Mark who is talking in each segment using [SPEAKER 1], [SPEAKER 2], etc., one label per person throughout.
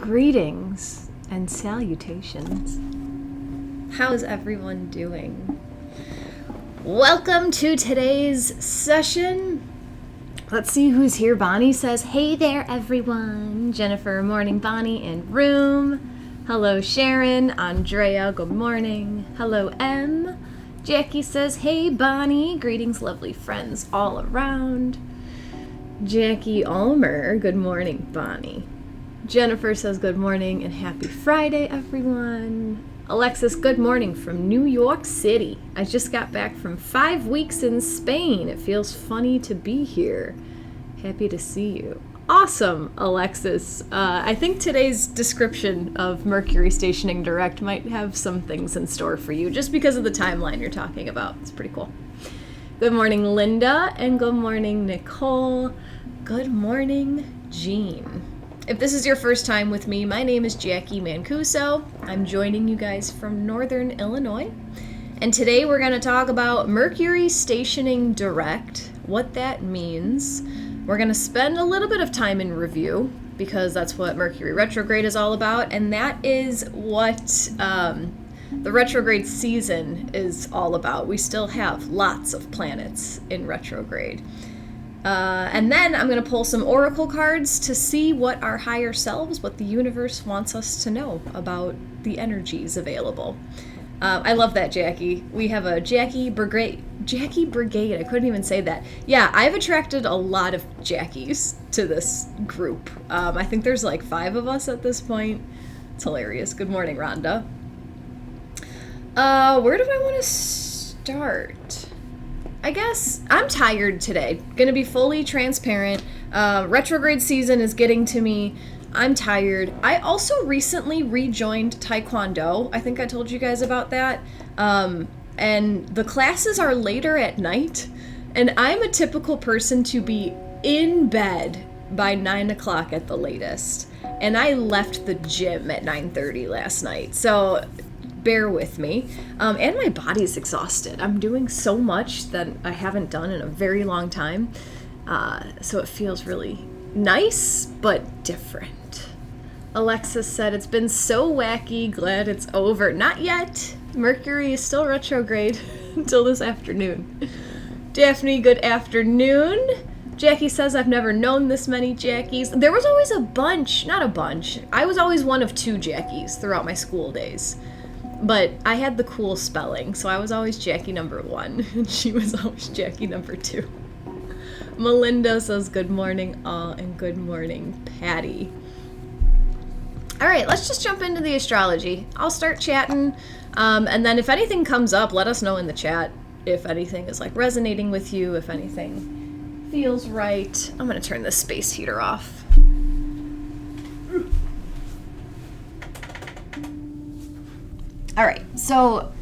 [SPEAKER 1] Greetings and salutations. How's everyone doing? Welcome to today's session. Let's see who's here. Bonnie says, hey there, everyone. Jennifer, morning, Bonnie in room. Hello, Sharon. Andrea, good morning. Hello, M. Jackie says, hey, Bonnie. Greetings, lovely friends all around. Jackie Ulmer, good morning, Bonnie. Jennifer says, good morning and happy Friday, everyone. Alexis, good morning from New York City. I just got back from 5 weeks in Spain. It feels funny to be here. Happy to see you. Awesome, Alexis. I think today's description of Mercury stationing direct might have some things in store for you, just because of the timeline you're talking about. It's pretty cool. Good morning, Linda, and good morning, Nicole. Good morning, Jean. If this is your first time with me, my name is Jacqui Mancuso. I'm joining you guys from Northern Illinois. And today we're going to talk about Mercury stationing direct, what that means. We're going to spend a little bit of time in review, because that's what Mercury retrograde is all about. And that is what the retrograde season is all about. We still have lots of planets in retrograde. And then I'm going to pull some oracle cards to see what our higher selves, what the universe wants us to know about the energies available. I love that, Jackie. We have a Jackie Brigade. I couldn't even say that. Yeah, I've attracted a lot of Jackies to this group. I think there's like 5 of us at this point. It's hilarious. Good morning, Rhonda. Where do I want to start? I guess I'm tired today. Gonna be fully transparent. Retrograde season is getting to me. I'm tired. I also recently rejoined Taekwondo. I think I told you guys about that. And the classes are later at night. And I'm a typical person to be in bed by 9 o'clock at the latest. And I left the gym at 9:30 last night. So bear with me. And my body's exhausted. I'm doing so much that I haven't done in a very long time. So it feels really nice, but different. Alexis said, it's been so wacky, glad it's over. Not yet. Mercury is still retrograde until this afternoon. Daphne, good afternoon. Jackie says, I've never known this many Jackies. There was always a bunch, not a bunch. I was always one of 2 Jackies throughout my school days. But I had the cool spelling, so I was always Jackie number 1, and she was always Jackie number 2. Melinda says, good morning, all, and good morning, Patty. All right, let's just jump into the astrology. I'll start chatting, and then if anything comes up, let us know in the chat if anything is like resonating with you, if anything feels right. I'm going to turn this space heater off. All right, so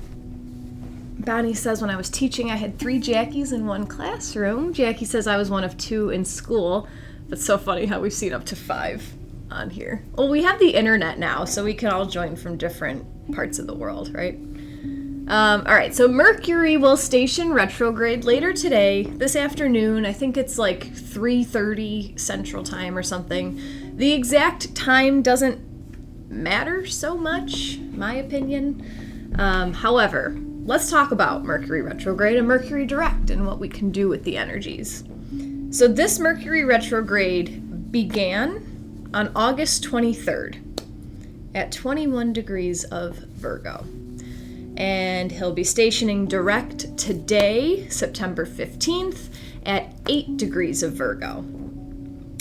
[SPEAKER 1] Bonnie says, when I was teaching, I had 3 Jackies in one classroom. Jackie says I was one of 2 in school. That's so funny how we've seen up to 5 on here. Well, we have the internet now, so we can all join from different parts of the world, right? All right, so Mercury will station retrograde later today, this afternoon. I think it's like 3:30 Central Time or something. The exact time doesn't matter so much, my opinion. However, let's talk about Mercury retrograde and Mercury direct and what we can do with the energies. So this Mercury retrograde began on August 23rd at 21 degrees of Virgo. And he'll be stationing direct today, September 15th, at 8 degrees of Virgo.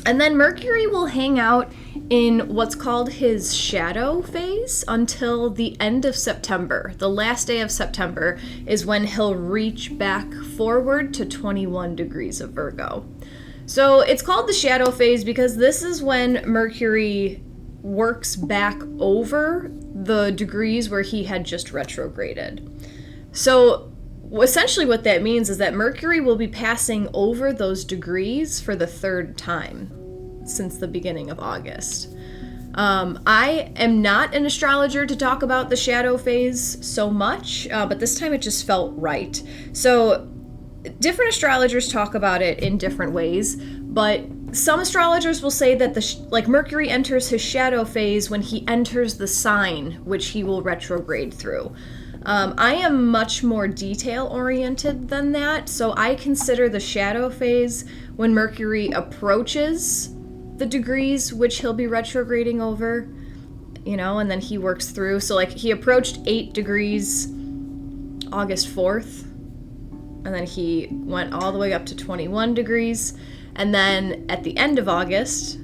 [SPEAKER 1] And then Mercury will hang out in what's called his shadow phase until the end of September. The last day of September is when he'll reach back forward to 21 degrees of Virgo. So it's called the shadow phase because this is when Mercury works back over the degrees where he had just retrograded. So essentially what that means is that Mercury will be passing over those degrees for the 3rd time since the beginning of August. I am not an astrologer to talk about the shadow phase so much, but this time it just felt right. So different astrologers talk about it in different ways, but some astrologers will say that like Mercury enters his shadow phase when he enters the sign which he will retrograde through. I am much more detail oriented than that, so I consider the shadow phase when Mercury approaches the degrees which he'll be retrograding over, and then he works through. So like he approached 8 degrees August 4th, and then he went all the way up to 21 degrees. And then at the end of August,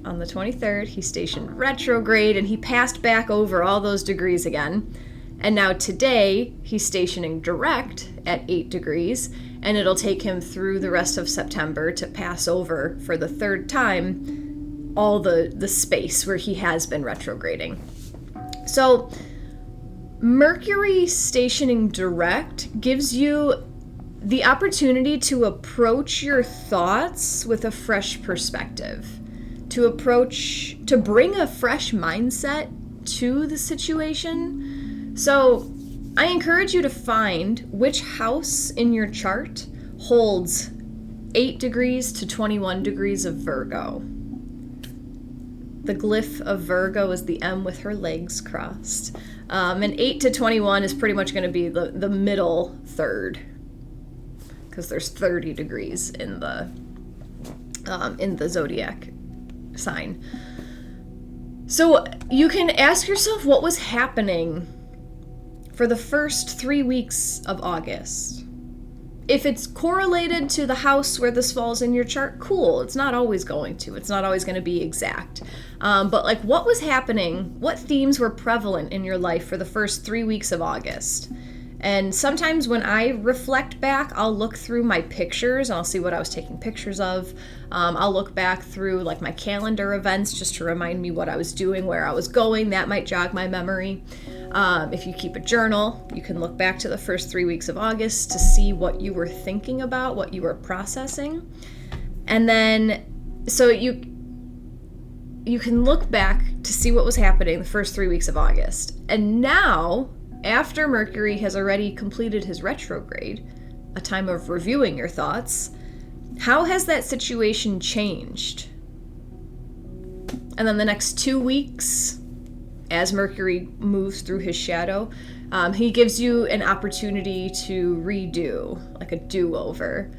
[SPEAKER 1] on the 23rd, he stationed retrograde, and he passed back over all those degrees again. And now today, he's stationing direct at 8 degrees, and it'll take him through the rest of September to pass over for the 3rd time all the space where he has been retrograding. So Mercury stationing direct gives you the opportunity to approach your thoughts with a fresh perspective, to bring a fresh mindset to the situation. So I encourage you to find which house in your chart holds 8 degrees to 21 degrees of Virgo. The glyph of Virgo is the M with her legs crossed. And 8 to 21 is pretty much going to be the middle third, because there's 30 degrees in the zodiac sign. So you can ask yourself what was happening for the first 3 weeks of August. If it's correlated to the house where this falls in your chart, cool. It's not always going to. It's not always going to be exact. But like, what was happening? What themes were prevalent in your life for the first 3 weeks of August? And sometimes when I reflect back, I'll look through my pictures and I'll see what I was taking pictures of. I'll look back through like my calendar events just to remind me what I was doing, where I was going. That might jog my memory. If you keep a journal, you can look back to the first 3 weeks of August to see what you were thinking about, what you were processing. And then, so you can look back to see what was happening the first 3 weeks of August. And now, after Mercury has already completed his retrograde, a time of reviewing your thoughts, how has that situation changed? And then the next 2 weeks, as Mercury moves through his shadow, he gives you an opportunity to redo, like a do-over.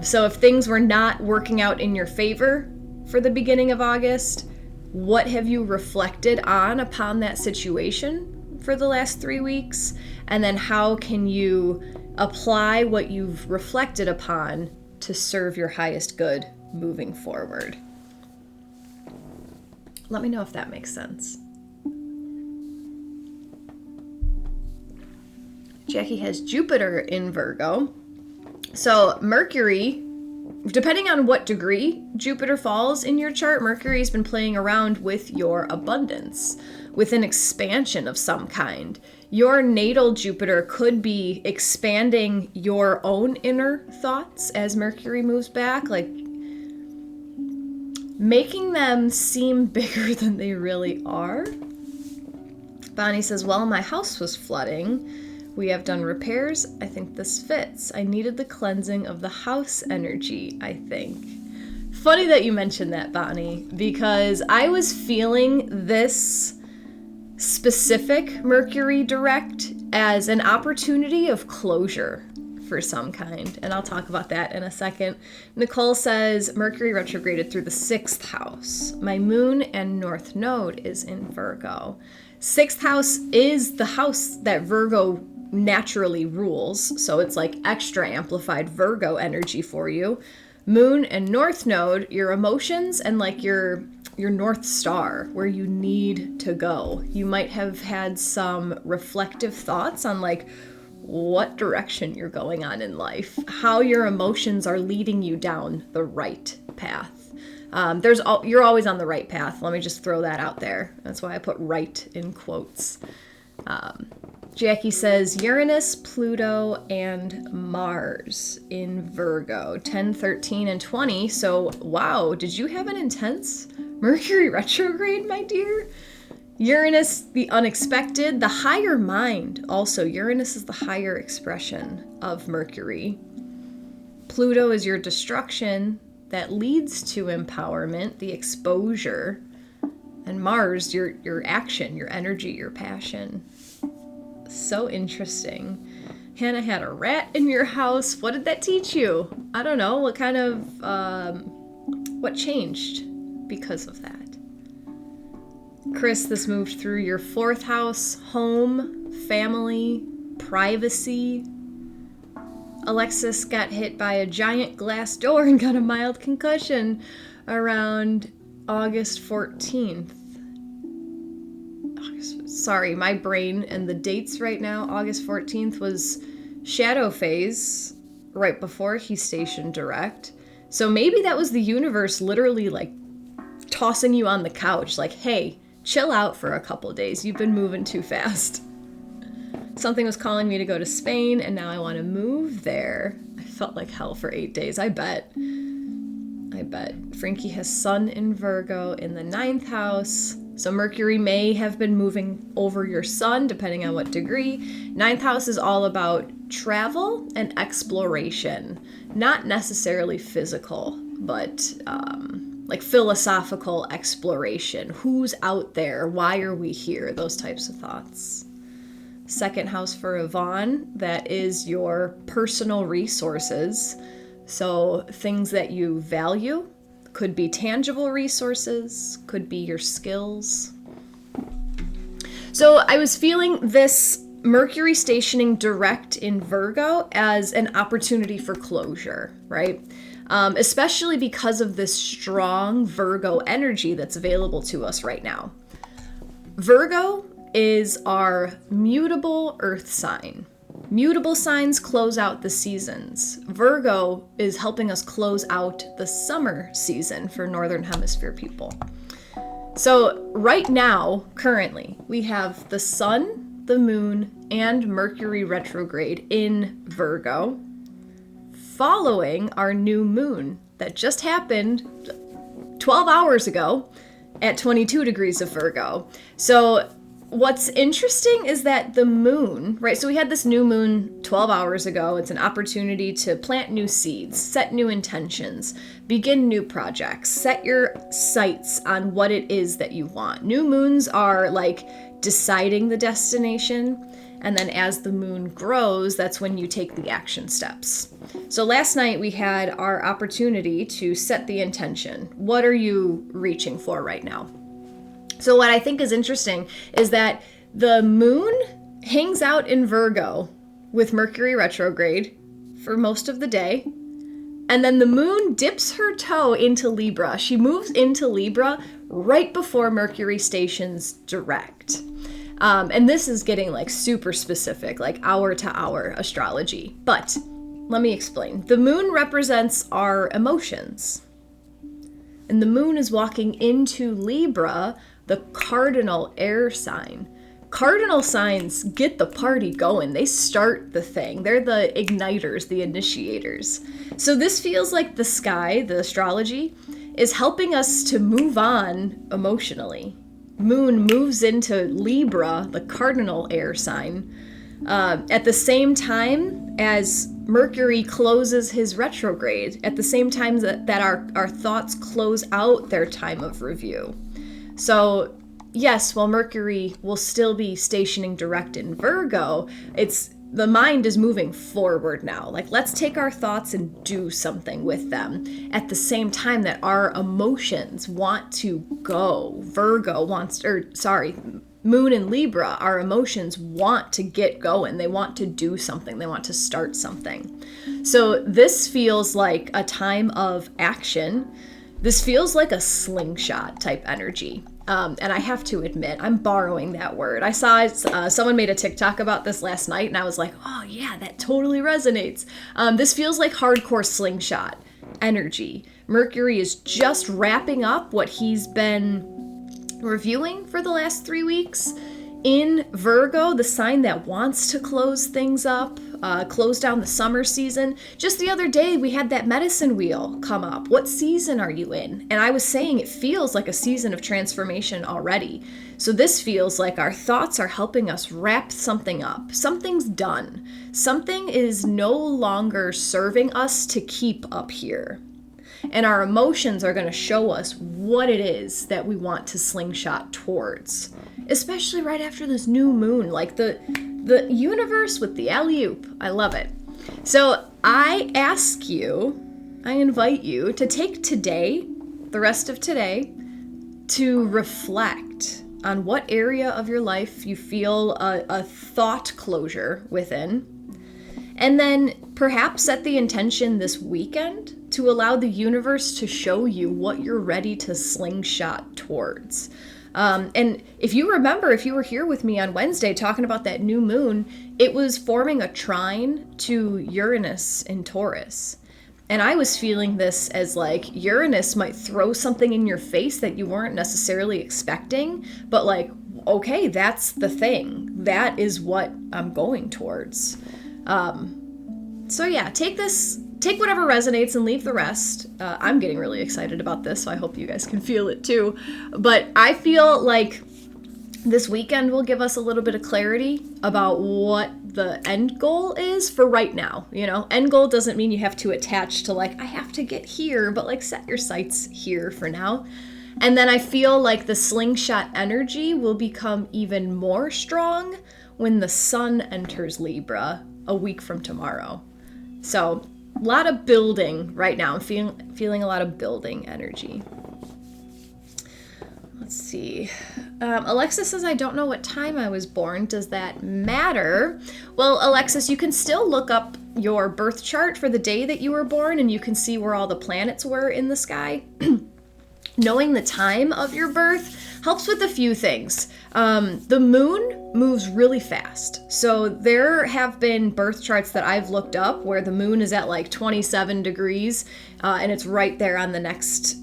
[SPEAKER 1] So if things were not working out in your favor for the beginning of August, what have you reflected on upon that situation for the last 3 weeks? And then how can you apply what you've reflected upon to serve your highest good moving forward? Let me know if that makes sense. Jacqui has Jupiter in Virgo. So Mercury, depending on what degree Jupiter falls in your chart, Mercury has been playing around with your abundance, with an expansion of some kind. Your natal Jupiter could be expanding your own inner thoughts as Mercury moves back, like making them seem bigger than they really are. Bonnie says, well, my house was flooding. We have done repairs. I think this fits. I needed the cleansing of the house energy, I think. Funny that you mentioned that, Bonnie, because I was feeling this specific Mercury direct as an opportunity of closure for some kind, and I'll talk about that in a second. Nicole says, Mercury retrograded through the 6th house. My moon and north node is in Virgo. 6th house is the house that Virgo naturally rules, so it's like extra amplified Virgo energy for you. Moon and north node, your emotions and like your north star, where you need to go. You might have had some reflective thoughts on like what direction you're going on in life, how your emotions are leading you down the right path. You're always on the right path. Let me just throw that out there. That's why I put right in quotes. Jacqui says Uranus, Pluto, and Mars in Virgo, 10, 13, and 20. So, wow, did you have an intense Mercury retrograde, my dear? Uranus, the unexpected, the higher mind. Also, Uranus is the higher expression of Mercury. Pluto is your destruction. that leads to empowerment, the exposure, and Mars, your action, your energy, your passion. So interesting. Hannah had a rat in your house. What did that teach you? I don't know. What kind of, what changed because of that? Chris, this moved through your 4th house, home, family, privacy. Alexis got hit by a giant glass door and got a mild concussion around August 14th. Sorry, my brain and the dates right now. August 14th was shadow phase right before he stationed direct. So maybe that was the universe literally like tossing you on the couch like, hey, chill out for a couple days. You've been moving too fast. Something was calling me to go to Spain, and now I want to move there. I felt like hell for 8 days. I bet. Frankie has Sun in Virgo in the 9th house. So Mercury may have been moving over your Sun, depending on what degree. 9th house is all about travel and exploration. Not necessarily physical, but like philosophical exploration. Who's out there? Why are we here? Those types of thoughts. 2nd house for Yvonne, that is your personal resources. So things that you value, could be tangible resources, could be your skills. So I was feeling this Mercury stationing direct in Virgo as an opportunity for closure, right? Especially because of this strong Virgo energy that's available to us right now. Virgo is our mutable earth sign. Mutable signs close out the seasons. Virgo is helping us close out the summer season for Northern Hemisphere people. So right now, currently, we have the Sun, the Moon, and Mercury retrograde in Virgo, following our new moon that just happened 12 hours ago at 22 degrees of Virgo. So what's interesting is that the moon, right? So we had this new moon 12 hours ago. It's an opportunity to plant new seeds, set new intentions, begin new projects, set your sights on what it is that you want. New moons are like deciding the destination. And then as the moon grows, that's when you take the action steps. So last night we had our opportunity to set the intention. What are you reaching for right now? So what I think is interesting is that the moon hangs out in Virgo with Mercury retrograde for most of the day. And then the moon dips her toe into Libra. She moves into Libra right before Mercury stations direct. And this is getting like super specific, like hour to hour astrology. But let me explain. The moon represents our emotions. And the moon is walking into Libra, the cardinal air sign. Cardinal signs get the party going. They start the thing. They're the igniters, the initiators. So this feels like the sky, the astrology, is helping us to move on emotionally. Moon moves into Libra, the cardinal air sign, at the same time as Mercury closes his retrograde, at the same time that our thoughts close out their time of review. So yes, while Mercury will still be stationing direct in Virgo, the mind is moving forward now. Like, let's take our thoughts and do something with them at the same time that our emotions want to go. Moon and Libra, our emotions want to get going. They want to do something. They want to start something. So this feels like a time of action. This feels like a slingshot type energy. And I have to admit, I'm borrowing that word. I saw someone made a TikTok about this last night, and I was like, oh yeah, that totally resonates. This feels like hardcore slingshot energy. Mercury is just wrapping up what he's been reviewing for the last 3 weeks in Virgo, the sign that wants to close things up, close down the summer season. Just the other day, we had that medicine wheel come up. What season are you in? And I was saying it feels like a season of transformation already. So this feels like our thoughts are helping us wrap something up. Something's done. Something is no longer serving us to keep up here. And our emotions are going to show us what it is that we want to slingshot towards, especially right after this new moon, like the universe with the alley-oop. I love it. So I invite you to take today, the rest of today, to reflect on what area of your life you feel a thought closure within. And then perhaps set the intention this weekend to allow the universe to show you what you're ready to slingshot towards. And if you remember, if you were here with me on Wednesday talking about that new moon, it was forming a trine to Uranus in Taurus. And I was feeling this as like Uranus might throw something in your face that you weren't necessarily expecting, but like, okay, that's the thing. That is what I'm going towards. So yeah, take whatever resonates and leave the rest. I'm getting really excited about this, so I hope you guys can feel it too. But I feel like this weekend will give us a little bit of clarity about what the end goal is for right now. End goal doesn't mean you have to attach to like, I have to get here, but like set your sights here for now. And then I feel like the slingshot energy will become even more strong when the sun enters Libra a week from tomorrow. So a lot of building right now. I'm feeling a lot of building energy. Let's see. Alexis says, I don't know what time I was born. Does that matter? Well, Alexis, you can still look up your birth chart for the day that you were born, and you can see where all the planets were in the sky. Knowing the time of your birth helps with a few things. The moon moves really fast. So there have been birth charts that I've looked up where the moon is at like 27 degrees, and it's right there on the next,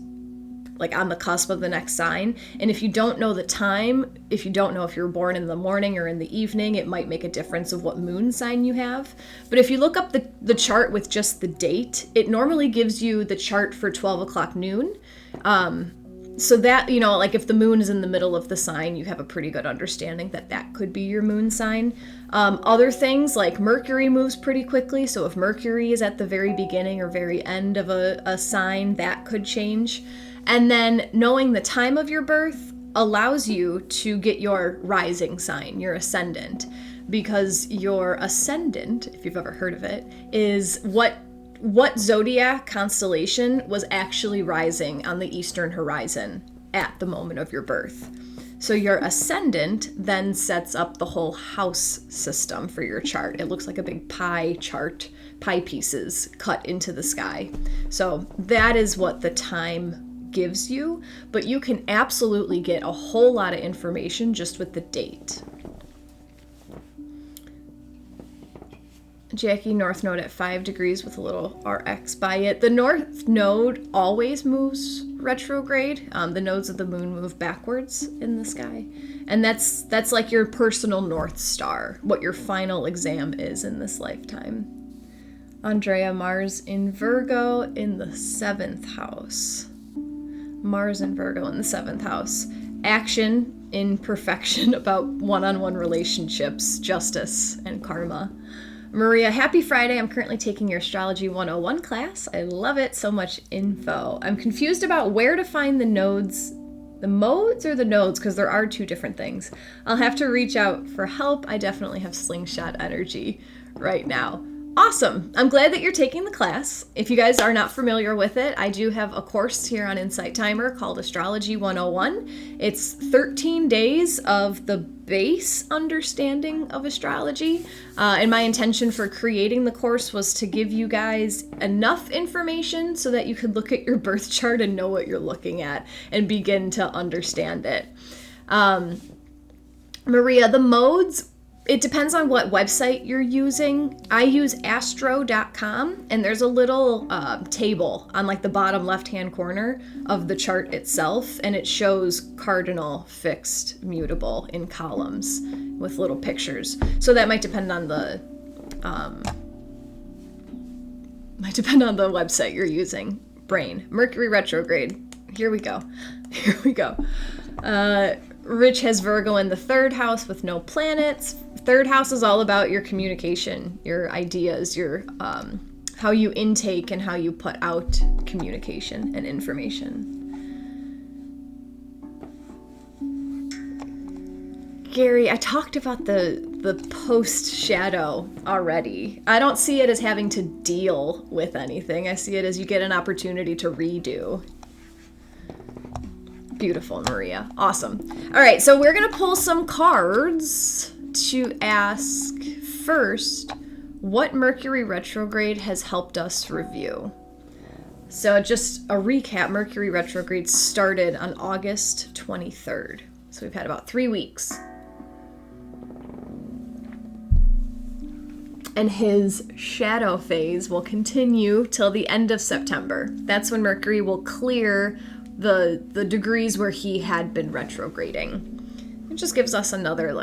[SPEAKER 1] like on the cusp of the next sign. And if you don't know the time, if you don't know if you're born in the morning or in the evening, it might make a difference of what moon sign you have. But if you look up the chart with just the date, it normally gives you the chart for 12 o'clock noon. So that, like if the moon is in the middle of the sign, you have a pretty good understanding that could be your moon sign. Other things like Mercury moves pretty quickly. So if Mercury is at the very beginning or very end of a sign, that could change. And then knowing the time of your birth allows you to get your rising sign, your ascendant, because your ascendant, if you've ever heard of it, is what zodiac constellation was actually rising on the eastern horizon at the moment of your birth. So your ascendant then sets up the whole house system for your chart. It looks like a big pie chart, pie pieces cut into the sky. So that is what the time gives you, but you can absolutely get a whole lot of information just with the date. Jacqui, North Node at 5 degrees with a little RX by it. The North Node always moves retrograde. The nodes of the moon move backwards in the sky. And that's like your personal North Star, what your final exam is in this lifetime. Andrea, Mars in Virgo in the 7th house. Mars and Virgo in the 7th house. Action in perfection about one-on-one relationships, justice, and karma. Maria, happy Friday. I'm currently taking your Astrology 101 class. I love it. So much info. I'm confused about where to find the nodes. The modes or the nodes? Because there are two different things. I'll have to reach out for help. I definitely have slingshot energy right now. Awesome. I'm glad that you're taking the class. If you guys are not familiar with it, I do have a course here on Insight Timer called Astrology 101. It's 13 days of the base understanding of astrology. And my intention for creating the course was to give you guys enough information so that you could look at your birth chart and know what you're looking at and begin to understand it. Maria, the modes, it depends on what website you're using. I use astro.com, and there's a little table on like the bottom left-hand corner of the chart itself, and it shows cardinal, fixed, mutable in columns with little pictures. So that might depend on the website you're using. Brain. Mercury retrograde. Here we go. Here we go. Rich has Virgo in the 3rd house with no planets. 3rd house is all about your communication, your ideas, your how you intake and how you put out communication and information. Gary, I talked about the post shadow already. I don't see it as having to deal with anything. I see it as you get an opportunity to redo. Beautiful, Maria. Awesome. All right, so we're going to pull some cards to ask first what Mercury retrograde has helped us review. So just a recap, Mercury retrograde started on August 23rd. So we've had about 3 weeks. And his shadow phase will continue till the end of September. That's when Mercury will clear the degrees where he had been retrograding. It just gives us another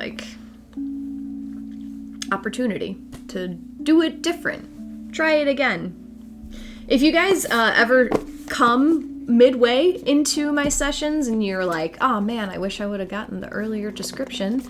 [SPEAKER 1] opportunity to do it different. Try it again. If you guys ever come midway into my sessions and you're like, oh man, I wish I would have gotten the earlier description,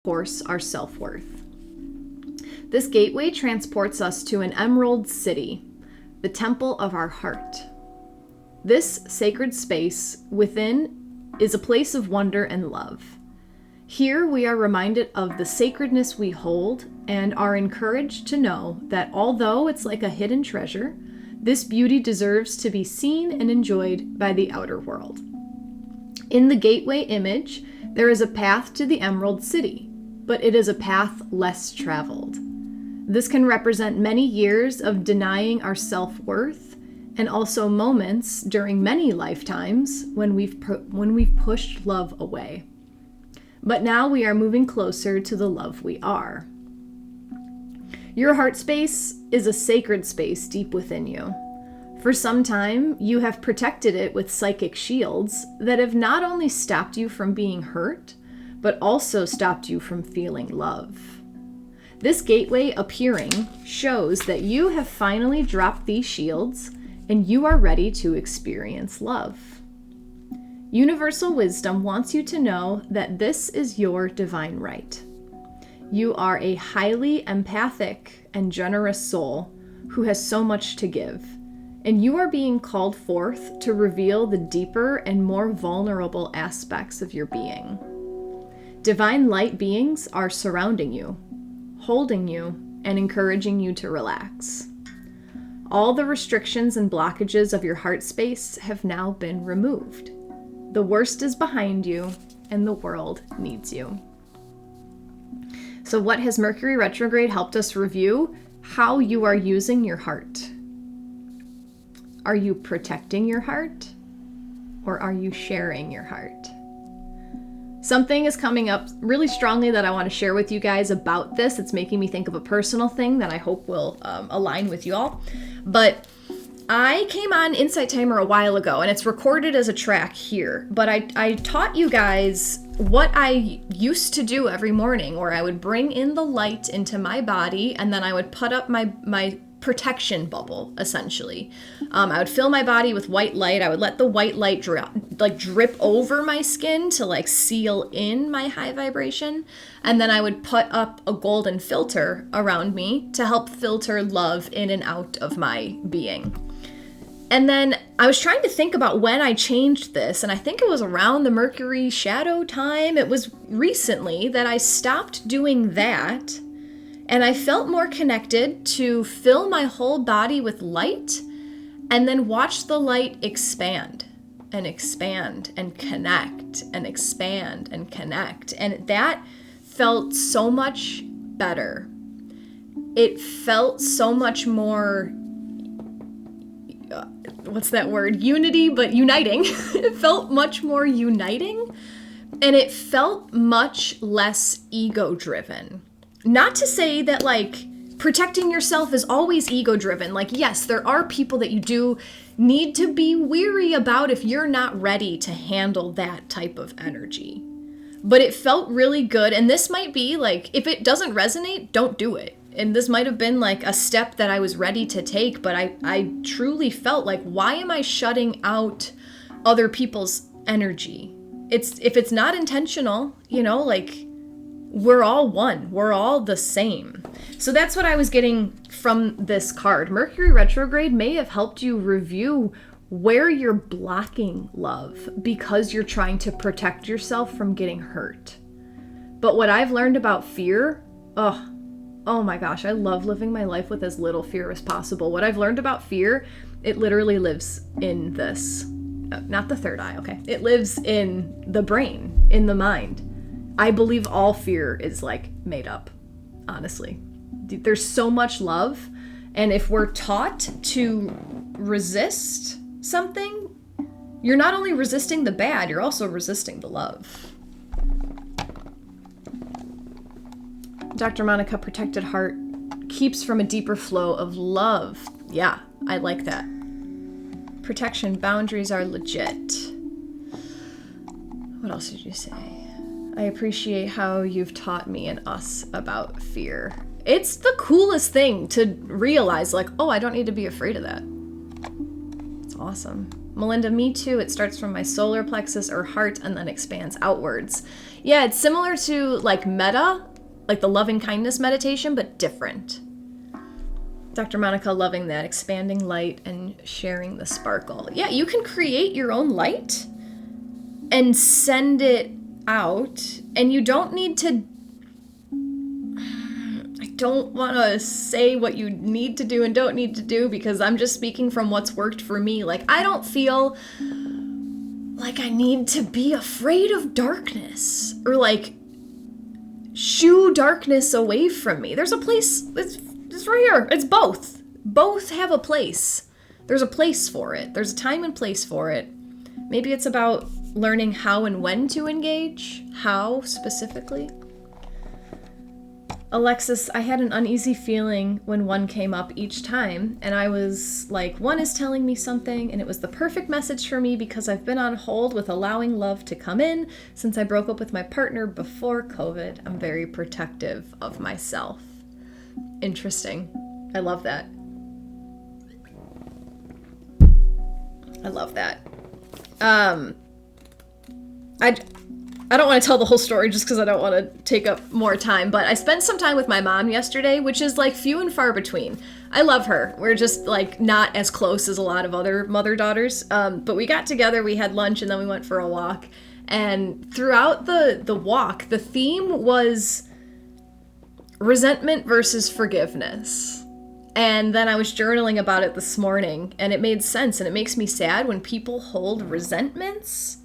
[SPEAKER 1] course, our self-worth. This gateway transports us to an emerald city, the temple of our heart. This sacred space within is a place of wonder and love. Here we are reminded of the sacredness we hold and are encouraged to know that although it's like a hidden treasure, this beauty deserves to be seen and enjoyed by the outer world. In the gateway image, there is a path to the Emerald City, but it is a path less traveled. This can represent many years of denying our self-worth and also moments during many lifetimes when we've pushed love away. But now we are moving closer to the love we are. Your heart space is a sacred space deep within you. For some time, you have protected it with psychic shields that have not only stopped you from being hurt, but also stopped you from feeling love. This gateway appearing shows that you have finally dropped these shields and you are ready to experience love. Universal wisdom wants you to know that this is your divine right. You are a highly empathic and generous soul who has so much to give, and you are being called forth to reveal the deeper and more vulnerable aspects of your being. Divine light beings are surrounding you, holding you, and encouraging you to relax. All the restrictions and blockages of your heart space have now been removed. The worst is behind you, and the world needs you. So what has Mercury retrograde helped us review? How you are using your heart. Are you protecting your heart, or are you sharing your heart? Something is coming up really strongly that I want to share with you guys about this. It's making me think of a personal thing that I hope will align with you all. But I came on Insight Timer a while ago, and it's recorded as a track here. But I taught you guys what I used to do every morning, where I would bring in the light into my body, and then I would put up my protection bubble, essentially. I would fill my body with white light. I would let the white light drip over my skin to seal in my high vibration. And then I would put up a golden filter around me to help filter love in and out of my being. And then I was trying to think about when I changed this, and I think it was around the Mercury shadow time. It was recently that I stopped doing that. And I felt more connected to fill my whole body with light and then watch the light expand and expand and connect and expand and connect. And that felt so much better. It felt so much more, what's that word? Unity, but uniting. It felt much more uniting, and it felt much less ego-driven. Not to say that protecting yourself is always ego-driven. Yes, there are people that you do need to be weary about if you're not ready to handle that type of energy. But it felt really good. And this might be if it doesn't resonate, don't do it. And this might have been a step that I was ready to take, but I truly felt why am I shutting out other people's energy? If it's not intentional, we're all one. We're all the same. So that's what I was getting from this card. Mercury retrograde may have helped you review where you're blocking love because you're trying to protect yourself from getting hurt. But what I've learned about fear, oh my gosh, I love living my life with as little fear as possible. What I've learned about fear, it literally lives in this, not the third eye, okay? It lives in the brain, in the mind. I believe all fear is made up, honestly. There's so much love, and if we're taught to resist something, you're not only resisting the bad, you're also resisting the love. Dr. Monica, protected heart keeps from a deeper flow of love. Yeah, I like that. Protection boundaries are legit. What else did you say? I appreciate how you've taught me and us about fear. It's the coolest thing to realize, I don't need to be afraid of that. It's awesome. Melinda, me too. It starts from my solar plexus or heart and then expands outwards. Yeah, it's similar to like metta, like the loving kindness meditation, but different. Dr. Monica, loving that. Expanding light and sharing the sparkle. Yeah, you can create your own light and send it out. And you don't need to... I don't want to say what you need to do and don't need to do because I'm just speaking from what's worked for me. Like, I don't feel like I need to be afraid of darkness or like shoo darkness away from me. There's a place... It's right here. It's both. Both have a place. There's a place for it. There's a time and place for it. Maybe it's about learning how and when to engage. How, specifically. Alexis, I had an uneasy feeling when one came up each time, and I was like, one is telling me something, and it was the perfect message for me because I've been on hold with allowing love to come in since I broke up with my partner before COVID. I'm very protective of myself. Interesting. I love that. I love that. I don't want to tell the whole story just because I don't want to take up more time, but I spent some time with my mom yesterday, which is like few and far between. I love her. We're just like not as close as a lot of other mother-daughters, but we got together, we had lunch, and then we went for a walk. And throughout the walk, the theme was resentment versus forgiveness. And then I was journaling about it this morning, and it made sense, and it makes me sad when people hold resentments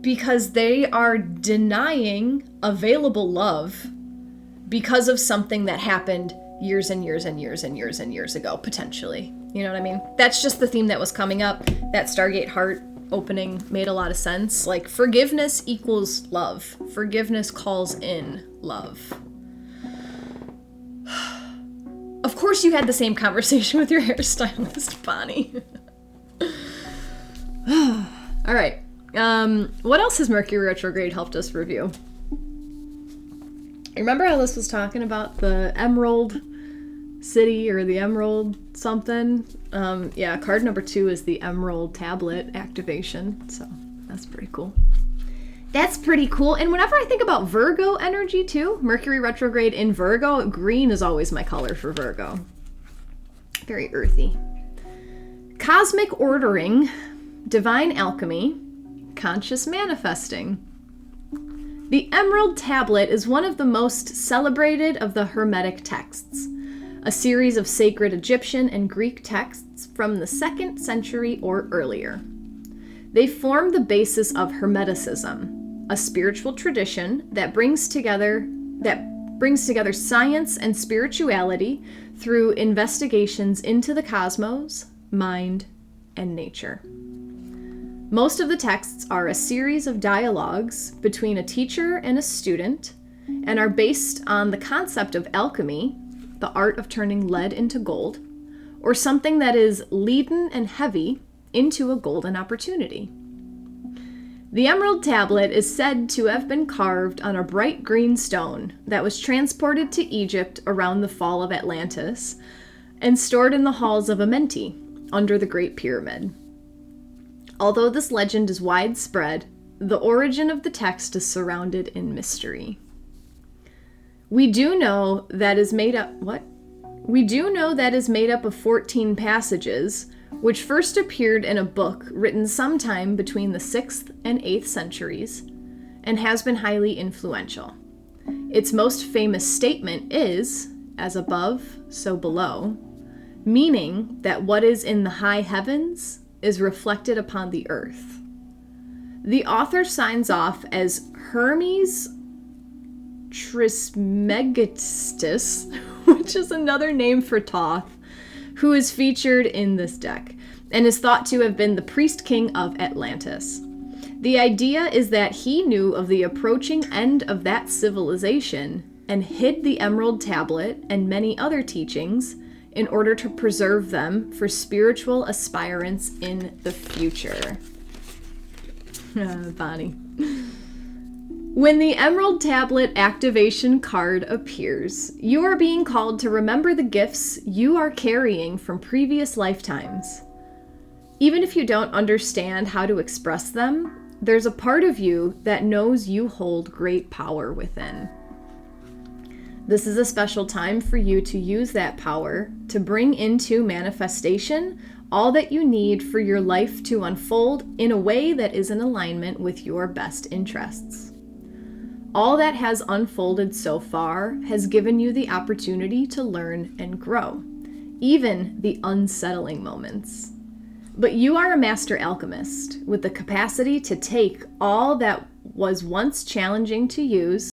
[SPEAKER 1] because they are denying available love because of something that happened years and years and years and years and years ago, potentially. You know what I mean? That's just the theme that was coming up. That Stargate Heart opening made a lot of sense. Like, forgiveness equals love. Forgiveness calls in love. Of course you had the same conversation with your hairstylist, Bonnie. All right. What else has Mercury retrograde helped us review? Remember how this was talking about the Emerald City or the Emerald something? Yeah, card number 2 is the Emerald Tablet activation. So that's pretty cool. That's pretty cool. And whenever I think about Virgo energy too, Mercury retrograde in Virgo, green is always my color for Virgo. Very earthy. Cosmic ordering, divine alchemy, conscious manifesting. The Emerald Tablet is one of the most celebrated of the Hermetic texts, a series of sacred Egyptian and Greek texts from the 2nd century or earlier. They form the basis of Hermeticism, a spiritual tradition that brings together science and spirituality through investigations into the cosmos, mind, and nature. Most of the texts are a series of dialogues between a teacher and a student and are based on the concept of alchemy, the art of turning lead into gold, or something that is leaden and heavy into a golden opportunity. The Emerald Tablet is said to have been carved on a bright green stone that was transported to Egypt around the fall of Atlantis and stored in the halls of Amenti under the Great Pyramid. Although this legend is widespread, the origin of the text is surrounded in mystery. We do know that is made up of 14 passages, which first appeared in a book written sometime between the 6th and 8th centuries, and has been highly influential. Its most famous statement is, as above, so below, meaning that what is in the high heavens is reflected upon the earth. The author signs off as Hermes Trismegistus, which is another name for Thoth, who is featured in this deck, and is thought to have been the priest king of Atlantis. The idea is that he knew of the approaching end of that civilization and hid the Emerald Tablet and many other teachings in order to preserve them for spiritual aspirants in the future. Bonnie. When the Emerald Tablet activation card appears, you are being called to remember the gifts you are carrying from previous lifetimes. Even if you don't understand how to express them, there's a part of you that knows you hold great power within. This is a special time for you to use that power to bring into manifestation all that you need for your life to unfold in a way that is in alignment with your best interests. All that has unfolded so far has given you the opportunity to learn and grow, even the unsettling moments. But you are a master alchemist with the capacity to take all that was once challenging to use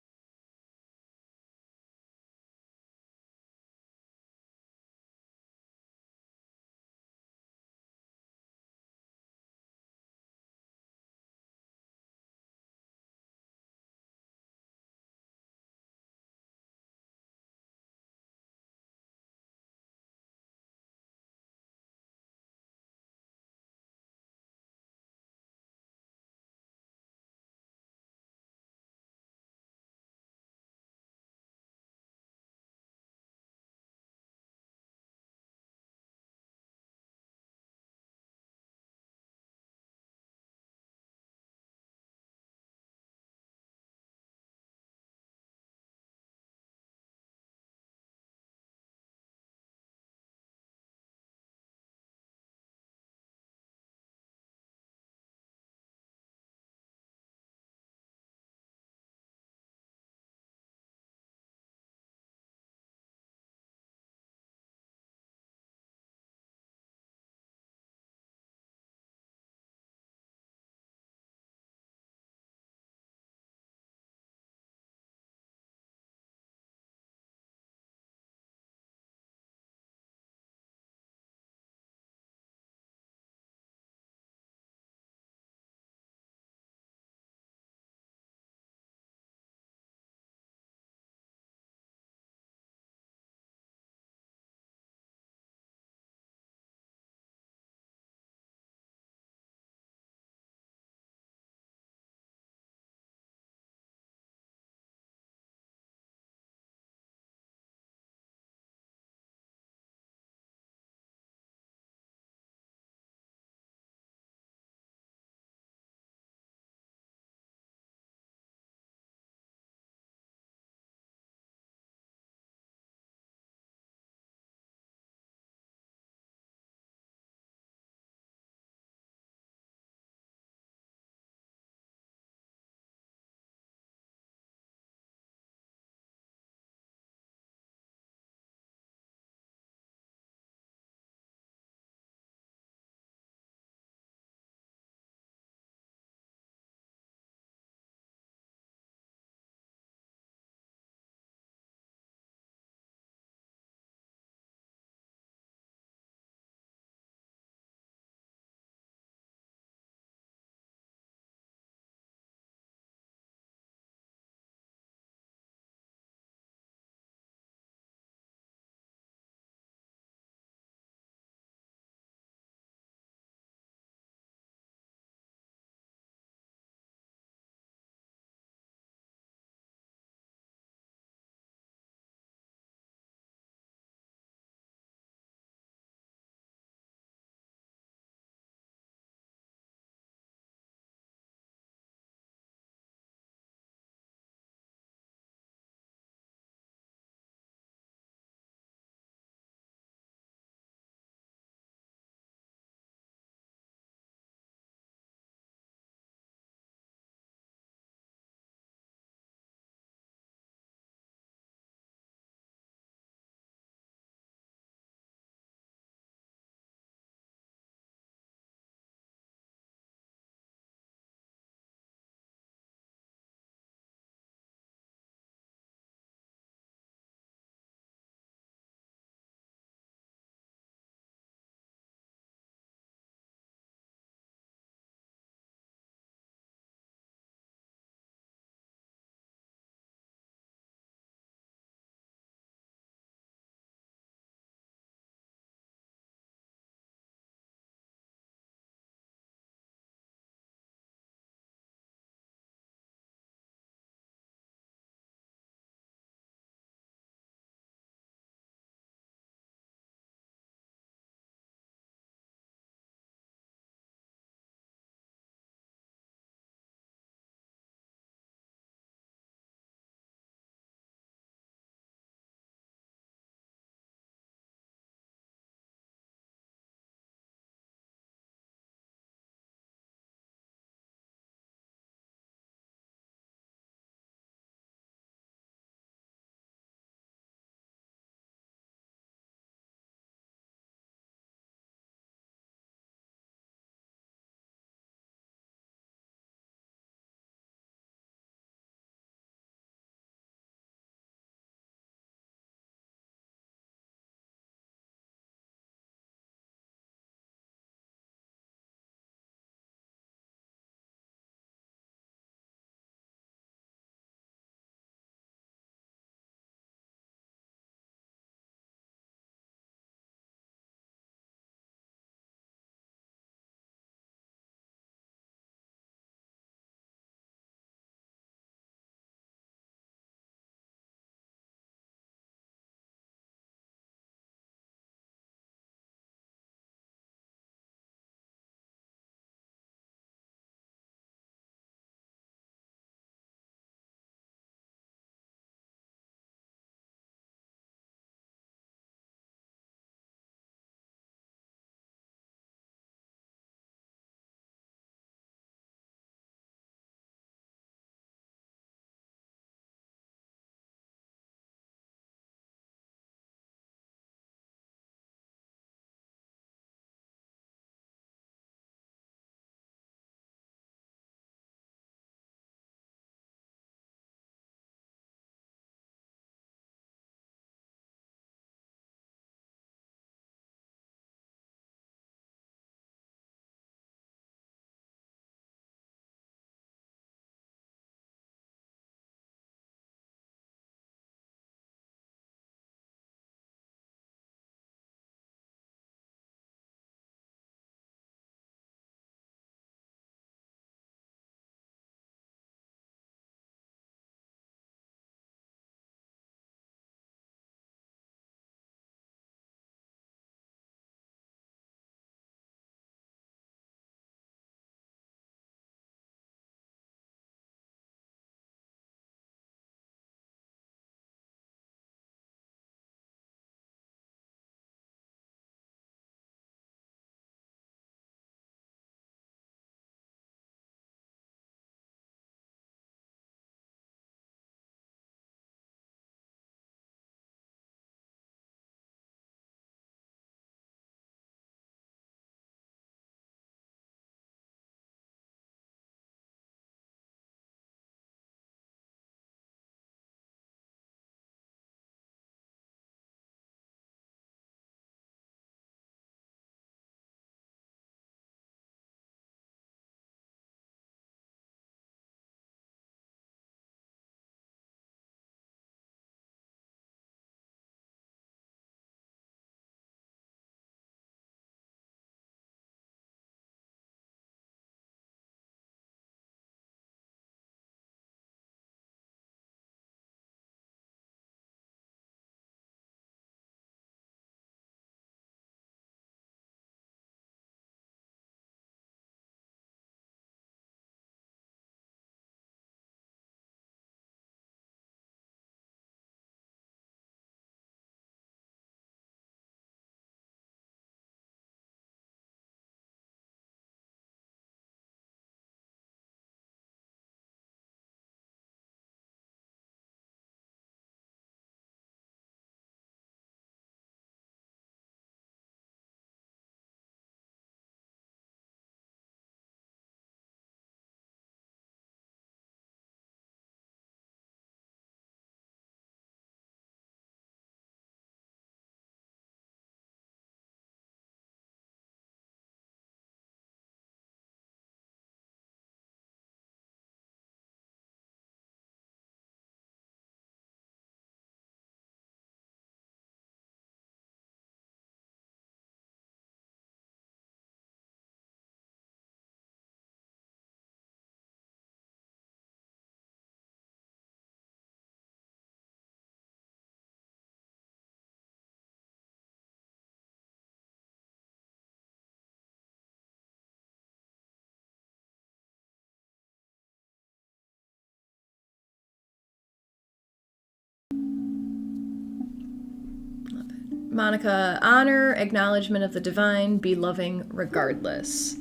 [SPEAKER 1] Monica, honor, acknowledgement of the divine, be loving regardless.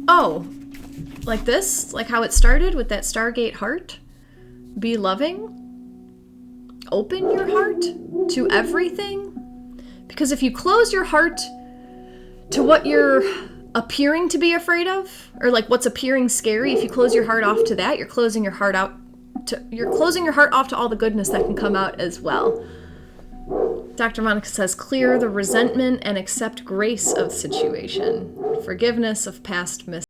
[SPEAKER 1] Oh, like this? Like how it started with that Stargate heart? Be loving? Open your heart to everything? Because if you close your heart to what you're appearing to be afraid of, or like what's appearing scary, if you close your heart off to that, you're closing your heart off to all the goodness that can come out as well. Dr. Monica says, clear the resentment and accept grace of situation, forgiveness of past mistakes.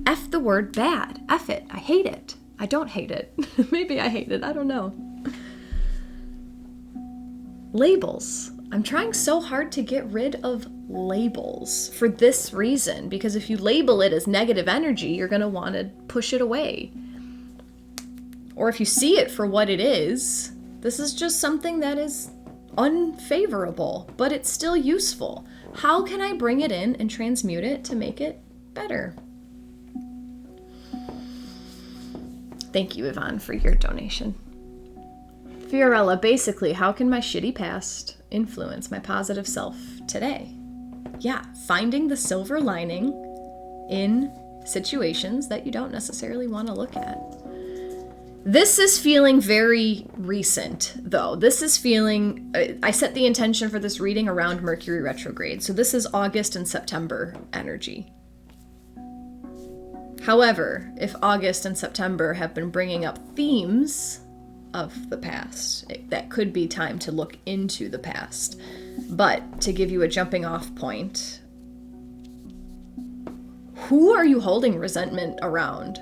[SPEAKER 1] F the word bad. F it. I hate it. I don't hate it. Maybe I hate it. I don't know. Labels. I'm trying so hard to get rid of labels for this reason, because if you label it as negative energy, you're going to want to push it away. Or if you see it for what it is, this is just something that is unfavorable, but it's still useful. How can I bring it in and transmute it to make it better? Thank you, Yvonne, for your donation. Fiorella, basically, how can my shitty past influence my positive self today? Yeah, finding the silver lining in situations that you don't necessarily want to look at. This is feeling very recent, though. This is feeling, I set the intention for this reading around Mercury retrograde. So this is August and September energy. However, if August and September have been bringing up themes of the past, that could be time to look into the past. But to give you a jumping off point, who are you holding resentment around?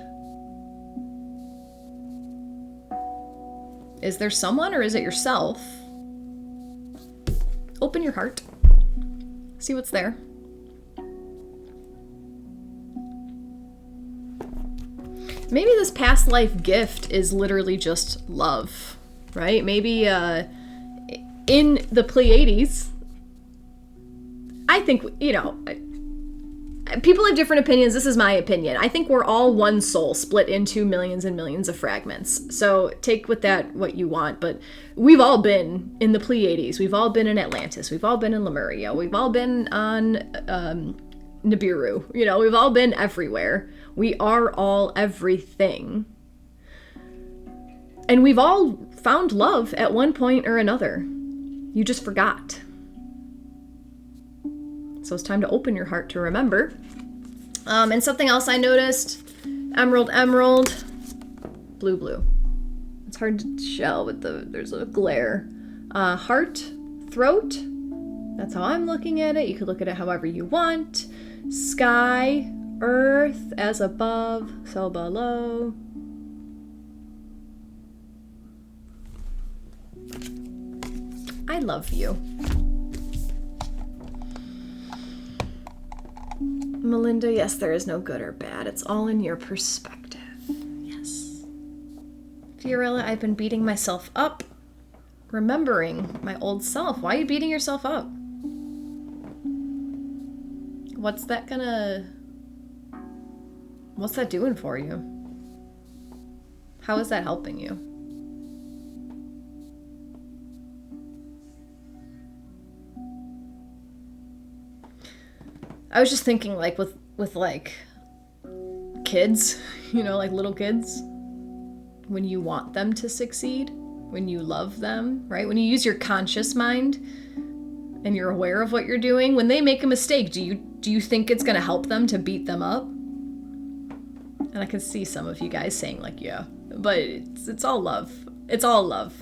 [SPEAKER 1] Is there someone, or is it yourself? Open your heart. See what's there. Maybe this past life gift is literally just love, right? Maybe in the Pleiades, I think, people have different opinions. This is my opinion. I think we're all one soul split into millions and millions of fragments. So take with that what you want, but we've all been in the Pleiades. We've all been in Atlantis. We've all been in Lemuria. We've all been on Nibiru. We've all been everywhere. We are all everything. And we've all found love at one point or another. You just forgot. So it's time to open your heart to remember. And something else I noticed, emerald, blue. It's hard to tell with there's a glare. Heart, throat, that's how I'm looking at it. You could look at it however you want. Sky, earth, as above, so below. I love you. Melinda, yes, there is no good or bad. It's all in your perspective. Yes. Fiorella, I've been beating myself up, remembering my old self. Why are you beating yourself up? What's that doing for you? How is that helping you? I was just thinking, like, with like kids, like little kids, when you want them to succeed, when you love them, right? When you use your conscious mind and you're aware of what you're doing, when they make a mistake, do you think it's going to help them to beat them up? And I can see some of you guys saying, like, yeah, but it's all love. It's all love.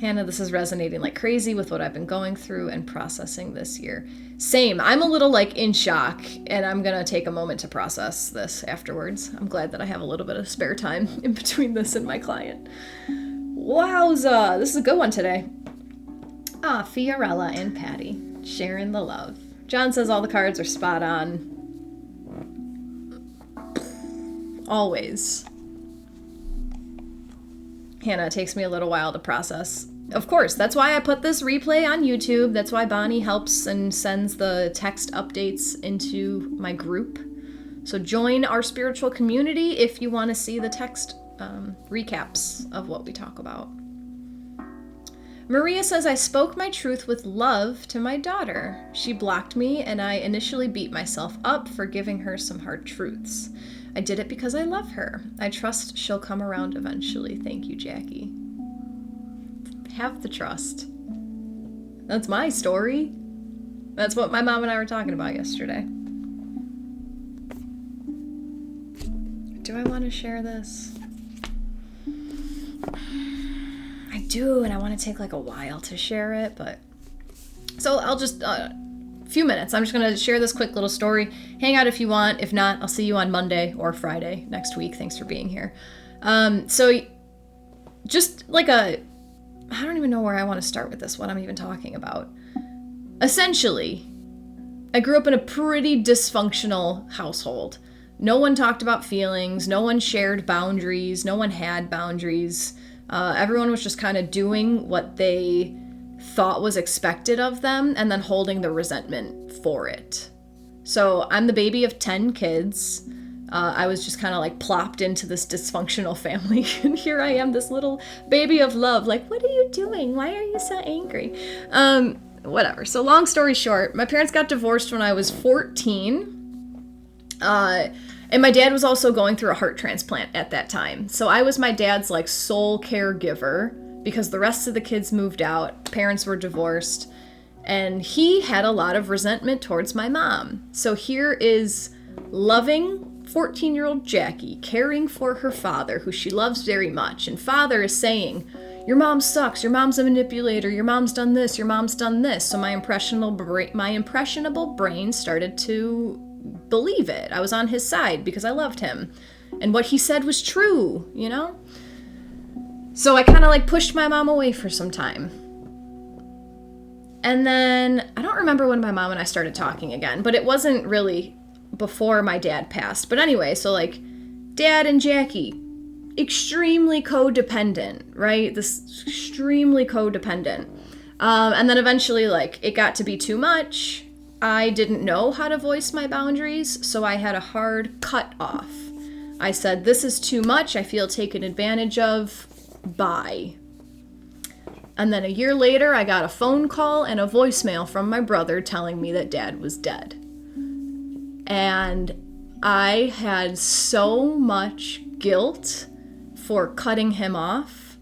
[SPEAKER 1] Hannah, this is resonating like crazy with what I've been going through and processing this year. Same. I'm a little like in shock, and I'm going to take a moment to process this afterwards. I'm glad that I have a little bit of spare time in between this and my client. Wowza. This is a good one today. Fiorella and Patty sharing the love. John says all the cards are spot on. Always. Hannah, it takes me a little while to process. Of course, that's why I put this replay on YouTube. That's why Bonnie helps and sends the text updates into my group. So join our spiritual community if you want to see the text recaps of what we talk about. Maria says, I spoke my truth with love to my daughter. She blocked me, and I initially beat myself up for giving her some hard truths. I did it because I love her. I trust she'll come around eventually. Thank you, Jackie. Have the trust. That's my story. That's what my mom and I were talking about yesterday. Do I want to share this? I do, and I want to take like a while to share it, but... So I'll just... few minutes. I'm just going to share this quick little story. Hang out if you want. If not, I'll see you on Monday or Friday next week. Thanks for being here. So just like I don't even know where I want to start with this, what I'm even talking about. Essentially, I grew up in a pretty dysfunctional household. No one talked about feelings. No one shared boundaries. No one had boundaries. Everyone was just kind of doing what they thought was expected of them and then holding the resentment for it. So I'm the baby of 10 kids. I was just kind of like plopped into this dysfunctional family. And here I am, this little baby of love. Like, what are you doing? Why are you so angry? Whatever. So long story short, my parents got divorced when I was 14. And my dad was also going through a heart transplant at that time. So I was my dad's like sole caregiver because the rest of the kids moved out. Parents were divorced. And he had a lot of resentment towards my mom. So here is loving 14-year-old Jacqui caring for her father, who she loves very much. And father is saying, your mom sucks, your mom's a manipulator, your mom's done this, your mom's done this. So my impressionable brain started to believe it. I was on his side because I loved him. And what he said was true, you know? So I kind of like pushed my mom away for some time. And then I don't remember when my mom and I started talking again, but it wasn't really before my dad passed. But anyway, so like dad and Jacqui, extremely codependent, right? This extremely codependent. And then eventually like it got to be too much. I didn't know how to voice my boundaries, so I had a hard cut off. I said, this is too much. I feel taken advantage of. Bye. And then a year later, I got a phone call and a voicemail from my brother telling me that dad was dead. And I had so much guilt for cutting him off,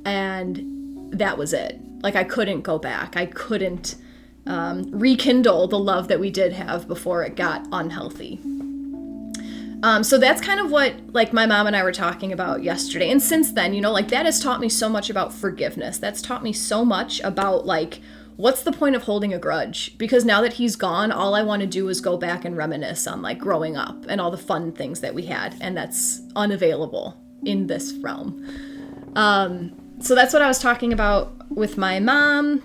[SPEAKER 1] and that was it. Like, I couldn't go back. I couldn't rekindle the love that we did have before it got unhealthy. So that's kind of what like my mom and I were talking about yesterday. And since then, you know, like that has taught me so much about forgiveness. That's taught me so much about like, what's the point of holding a grudge? Because now that he's gone, all I want to do is go back and reminisce on like growing up and all the fun things that we had. And that's unavailable in this realm. So that's what I was talking about with my mom.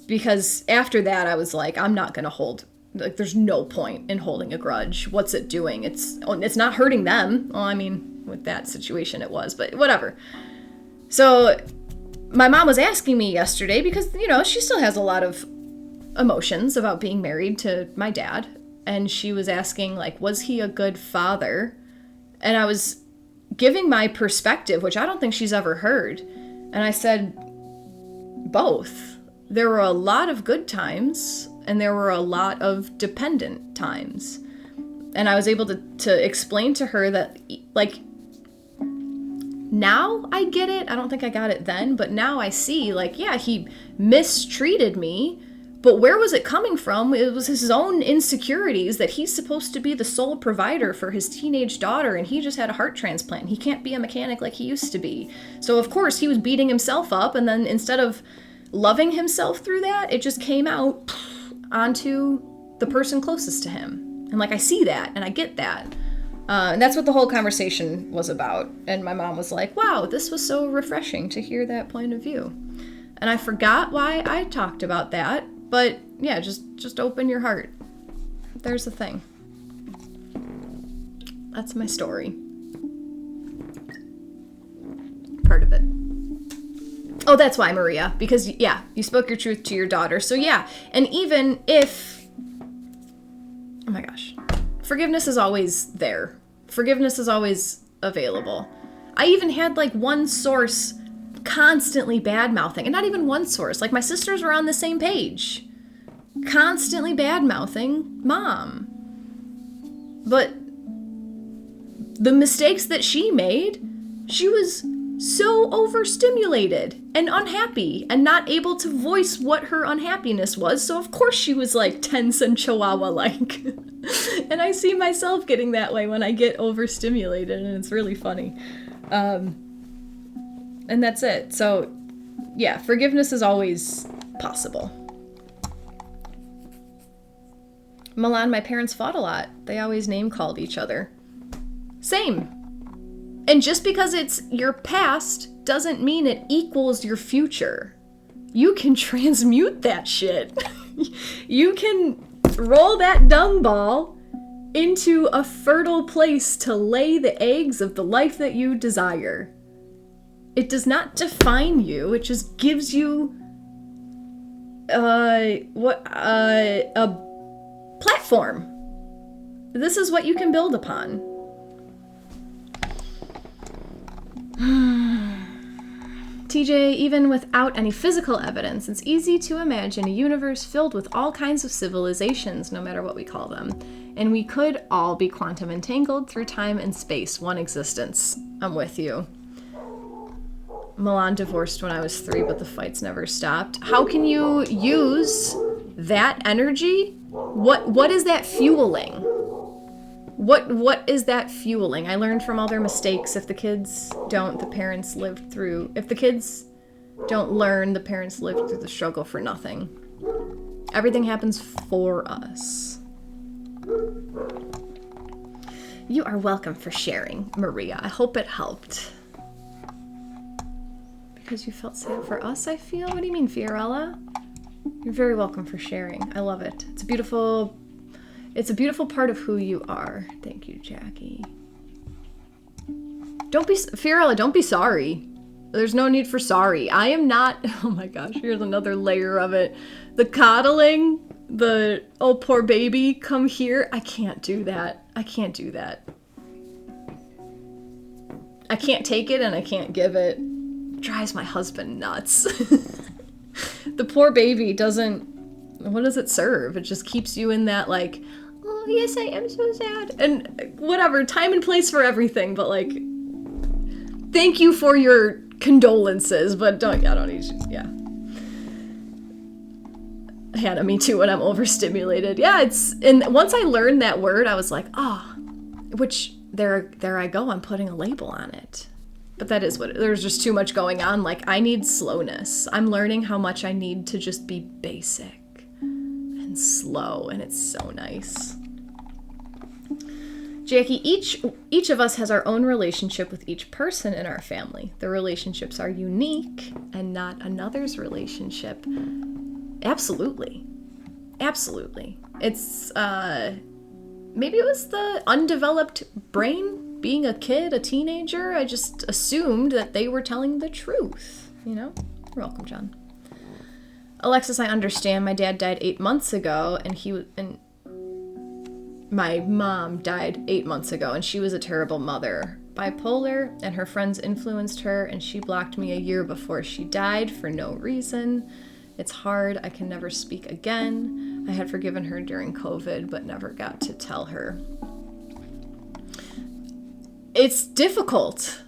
[SPEAKER 1] Because after that, I was like, I'm not going to hold, like, there's no point in holding a grudge. What's it doing? It's not hurting them. Well, I mean, with that situation it was, but whatever. So my mom was asking me yesterday because, you know, she still has a lot of emotions about being married to my dad. And she was asking, like, was he a good father? And I was giving my perspective, which I don't think she's ever heard. And I said, both. There were a lot of good times and there were a lot of dependent times. And I was able to explain to her that, like, now I get it. I don't think I got it then, but now I see, like, yeah, he mistreated me, but where was it coming from? It was his own insecurities that he's supposed to be the sole provider for his teenage daughter, and he just had a heart transplant. He can't be a mechanic like he used to be. So, of course, he was beating himself up, and then instead of loving himself through that, it just came out onto the person closest to him. And like, I see that and I get that. And that's what the whole conversation was about. And my mom was like, wow, this was so refreshing to hear that point of view. And I forgot why I talked about that, but yeah, just open your heart. There's the thing. That's my story. Part of it. Oh, that's why, Maria, because, yeah, you spoke your truth to your daughter. So, yeah, and even if, oh my gosh, forgiveness is always there. Forgiveness is always available. I even had, like, one source constantly bad-mouthing, and not even one source. Like, my sisters were on the same page, constantly bad-mouthing Mom. But the mistakes that she made, she was so overstimulated and unhappy and not able to voice what her unhappiness was. So of course she was like tense and chihuahua-like. And I see myself getting that way when I get overstimulated, and it's really funny. And that's it. So yeah, forgiveness is always possible. Milan, my parents fought a lot. They always name-called each other. Same. And just because it's your past doesn't mean it equals your future. You can transmute that shit. You can roll that dung ball into a fertile place to lay the eggs of the life that you desire. It does not define you. It just gives you a platform. This is what you can build upon. TJ, even without any physical evidence, it's easy to imagine a universe filled with all kinds of civilizations, no matter what we call them. And we could all be quantum entangled through time and space, one existence. I'm with you. Milan divorced when I was 3, but the fights never stopped. How can you use that energy? What is that fueling? What is that fueling? I learned from all their mistakes. If the kids don't, the parents lived through. If the kids don't learn, the parents lived through the struggle for nothing. Everything happens for us. You are welcome for sharing, Maria. I hope it helped. Because you felt sad for us, I feel? What do you mean, Fiorella? You're very welcome for sharing. I love it. It's a beautiful part of who you are. Thank you, Jackie. Fiorella, don't be sorry. There's no need for sorry. I am not, oh my gosh, here's another layer of it. The coddling, oh poor baby, come here. I can't do that. I can't do that. I can't take it and I can't give it. Drives my husband nuts. The poor baby doesn't, what does it serve? It just keeps you in that like, oh yes, I am so sad. And whatever, time and place for everything, but like, thank you for your condolences, but don't need you, yeah. Hannah, me too when I'm overstimulated. Yeah, and once I learned that word, I was like, which, there I go, I'm putting a label on it. But that is there's just too much going on. Like, I need slowness. I'm learning how much I need to just be basic and slow, and it's so nice. Jackie, each of us has our own relationship with each person in our family. The relationships are unique and not another's relationship. Absolutely. Absolutely. It's, maybe it was the undeveloped brain. Being a kid, a teenager, I just assumed that they were telling the truth, you know? You're welcome, John. Alexis, I understand. My dad died 8 months ago, and my mom died 8 months ago, and she was a terrible mother. Bipolar, and her friends influenced her, and she blocked me a year before she died for no reason. It's hard. I can never speak again. I had forgiven her during COVID, but never got to tell her. It's difficult.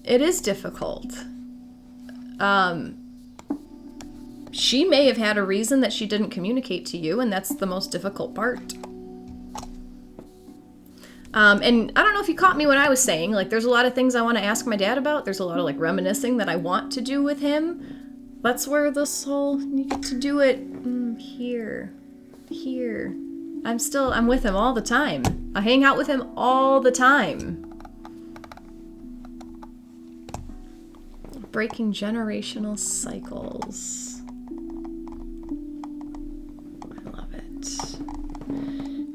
[SPEAKER 1] It is difficult. She may have had a reason that she didn't communicate to you, and that's the most difficult part. And I don't know if you caught me when I was saying, like, there's a lot of things I want to ask my dad about. There's a lot of, like, reminiscing that I want to do with him. That's where this whole, you get to do it here. I'm with him all the time. I hang out with him all the time. Breaking generational cycles. I love it.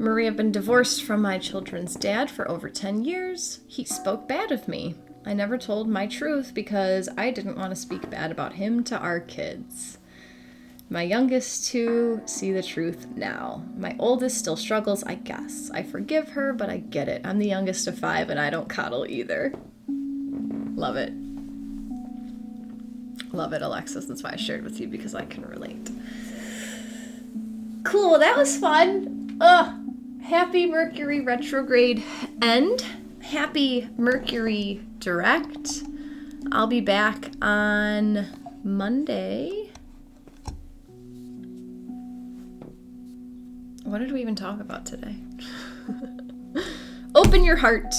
[SPEAKER 1] Marie, I've been divorced from my children's dad for over 10 years. He spoke bad of me. I never told my truth because I didn't want to speak bad about him to our kids. My youngest two see the truth now. My oldest still struggles, I guess. I forgive her, but I get it. I'm the youngest of 5 and I don't coddle either. Love it. Love it, Alexis. That's why I shared with you, because I can relate. Cool, that was fun. Happy Mercury retrograde end. Happy Mercury direct. I'll be back on Monday. What did we even talk about today? Open your heart.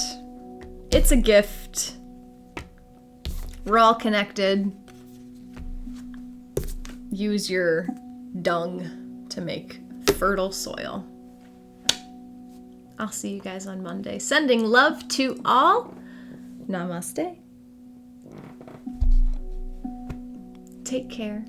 [SPEAKER 1] It's a gift. We're all connected. Use your dung to make fertile soil. I'll see you guys on Monday. Sending love to all. Namaste. Take care.